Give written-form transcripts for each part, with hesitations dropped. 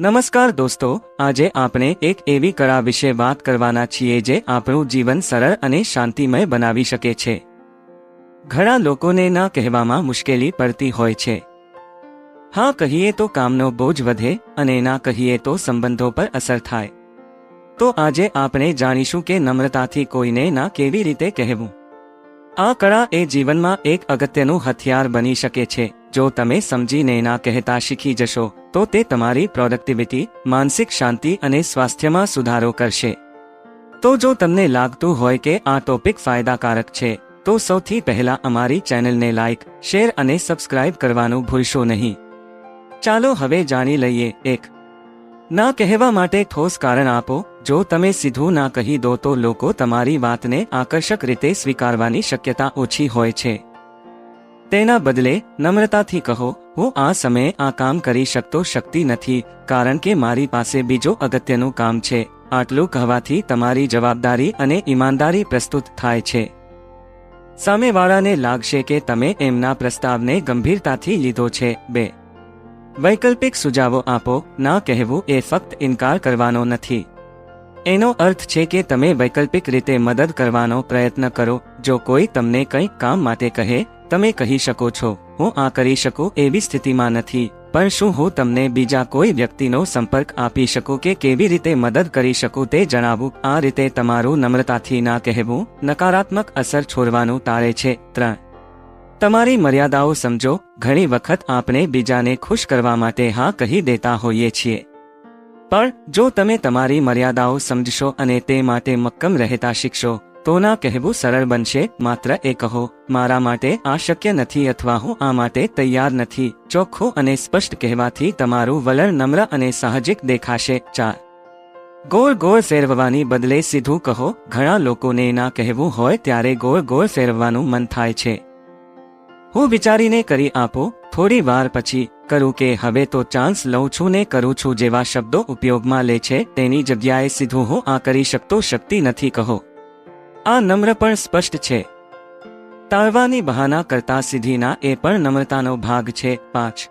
નમસ્કાર દોસ્તો, આજે આપણે એક એવી કળા વિશે વાત કરવાના છીએ જે આપણું જીવન સરળ અને શાંતિમય બનાવી શકે છે। ઘણા લોકોને ના કહેવામાં મુશ્કેલી પડતી હોય છે। હા કહીએ તો કામનો બોજ વધે અને ના કહીએ તો સંબંધો પર અસર થાય। તો આજે આપણે જાણીશું કે નમ્રતાથી કોઈને ના કેવી રીતે કહેવું। આ કળા એ જીવનમાં એક અગત્યનું હથિયાર બની શકે છે। જો તમે સમજીને ના કહેતા શીખી જશો તો તે તમારી પ્રોડક્ટિવિટી, માનસિક શાંતિ અને સ્વાસ્થ્યમાં સુધારો કરશે। તો જો તમને લાગતું હોય કે આ ટોપિક ફાયદાકારક છે તો સૌથી પહેલા અમારી ચેનલને લાઇક, શેર અને સબસ્ક્રાઇબ કરવાનું ભૂલશો નહીં। ચાલો હવે જાણી લઈએ। 1. ના કહેવા માટે ઠોસ કારણ આપો। જો તમે સીધું ના કહી દો તો લોકો તમારી વાતને આકર્ષક રીતે સ્વીકારવાની શક્યતા ઓછી હોય છે। તેના બદલે નમ્રતાથી કહો, હું આ સમયે આ કામ કરી શકતી નથી કારણ કે મારી પાસે બીજો અગત્યનું કામ છે। આટલું કહેવાથી તમારી જવાબદારી અને ઈમાનદારી પ્રસ્તુત થાય છે। સામેવાળાને લાગશે કે તમે એમના પ્રસ્તાવને ગંભીરતાથી લીધો છે। 2. વૈકલ્પિક સુઝાવો આપો। ના કહેવું એ ફક્ત ઇનકાર કરવાનો નથી। એનો અર્થ છે કે તમે વૈકલ્પિક રીતે મદદ કરવાનો પ્રયત્ન કરો। જો કોઈ તમને કંઈક કામ માટે કહે, તમે કહી શકો છો, હું આ કરી શકું એવી સ્થિતિમાં નથી, પણ શું હું તમને બીજા કોઈ વ્યક્તિનો સંપર્ક આપી શકું કે કેવી રીતે મદદ કરી શકું તે જણાવું। આ રીતે તમારું નમ્રતાથી ના કહેવું નકારાત્મક અસર છોડવાનું ટાળે છે। 3. તમારી મર્યાદાઓ સમજો। ઘણી વખત આપણે બીજાને ખુશ કરવા માટે હા કહી દેતા હોઈએ છીએ, પણ જો તમે તમારી મર્યાદાઓ સમજશો અને તે માટે મક્કમ રહેતા શીખશો તો ના કહેવું સરળ બનશે। માત્ર એ કહો, મારા માટે આ શક્ય નથી અથવા હું આ માટે તૈયાર નથી। ચોખ્ખું અને સ્પષ્ટ કહેવાથી તમારું વલણ નમ્ર અને સાહજિક દેખાશે। 4. ગોળ ગોળ ફેરવવાની બદલે સીધું કહો। ઘણા લોકોને ના કહેવું હોય ત્યારે ગોળ ગોળ ફેરવવાનું મન થાય છે। હું વિચારીને કરી આપો, થોડી વાર પછી કરું કે હવે તો ચાન્સ લઉં છું ને કરું છું જેવા શબ્દો ઉપયોગમાં લે છે તેની જગ્યાએ સીધું હું આ કરી શકતી નથી કહો। આ નમ્ર પણ સ્પષ્ટ છે। ટાળવાની બહાના કરતા સીધી ના એ પણ નમ્રતાનો ભાગ છે। 5.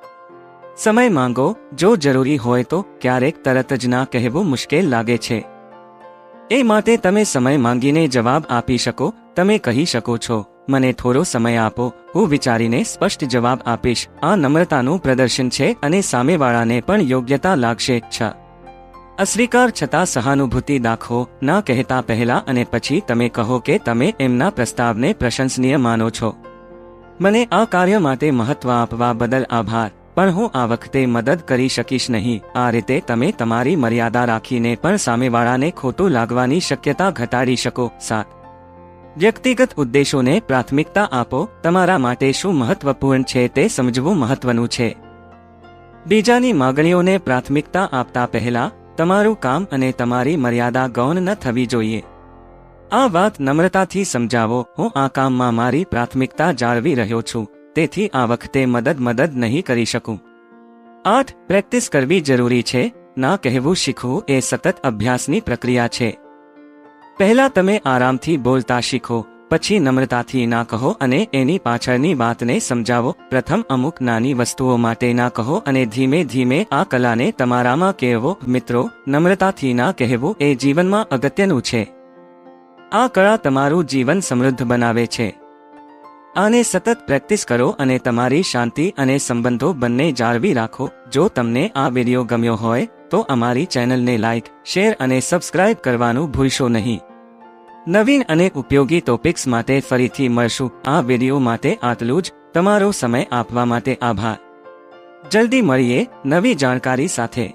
સમય માંગો। જો જરૂરી હોય તો ક્યારેક તરત જ ના કહેવું મુશ્કેલ લાગે છે, એ માટે તમે સમય માંગીને જવાબ આપી શકો। તમે કહી શકો છો, મને થોડો સમય આપો, હું વિચારીને સ્પષ્ટ જવાબ આપીશ। આ નમ્રતાનું પ્રદર્શન છે અને સામેવાળાને પણ યોગ્યતા લાગશે। 6. અસ્વીકાર છતાં સહાનુભૂતિ દાખવો। ના કહેતા પહેલા અને પછી તમે કહો કે તમે એમના પ્રસ્તાવને પ્રશંસનીય માનો છો। મને આ કાર્ય માટે મહત્વ આપવા બદલ આભાર, પણ હું આ વખતે મદદ કરી શકીશ નહીં। આ રીતે તમે તમારી મર્યાદા રાખીને પણ સામેવાળાને ખોટું લાગવાની શક્યતા ઘટાડી શકો। 7. વ્યક્તિગત ઉદ્દેશોને પ્રાથમિકતા આપો। તમારા માટે શું મહત્વપૂર્ણ છે તે સમજવું મહત્વનું છે। બીજાની માગણીઓને પ્રાથમિકતા આપતા પહેલા તમારું કામ અને તમારી મર્યાદા ગૌણ ન થવી જોઈએ। આ વાત નમ્રતાથી સમજાવો, હું આ કામમાં મારી પ્રાથમિકતા જાળવી રહ્યો છું, તેથી આ વખતે મદદ નહીં કરી શકું। 8. પ્રેક્ટિસ કરવી જરૂરી છે। ના કહેવું શીખવું એ સતત અભ્યાસની પ્રક્રિયા છે। પહેલા તમે આરામથી બોલતા શીખો, પછી નમ્રતાથી ના કહો અને એની પાછળની વાતને સમજાવો। પ્રથમ અમુક નાની વસ્તુઓ માટે ના કહો અને ધીમે ધીમે આ કલાને તમારામાં કેળવો। મિત્રો, નમ્રતાથી ના કહેવું એ જીવનમાં અગત્યનું છે। આ કળા તમારું જીવન સમૃદ્ધ બનાવે છે। આને સતત પ્રેક્ટિસ કરો અને તમારી શાંતિ અને સંબંધો બંને જાળવી રાખો। જો તમને આ વિડીયો ગમ્યો હોય તો અમારી ચેનલને લાઇક, શેર અને સબસ્ક્રાઇબ કરવાનું ભૂલશો નહીં। નવીન અને ઉપયોગી ટોપિક્સ માટે ફરીથી મળશું। આ વિડીયો માટે આટલું જ। તમારો સમય આપવા માટે આભાર। જલ્દી મળીએ નવી જાણકારી સાથે।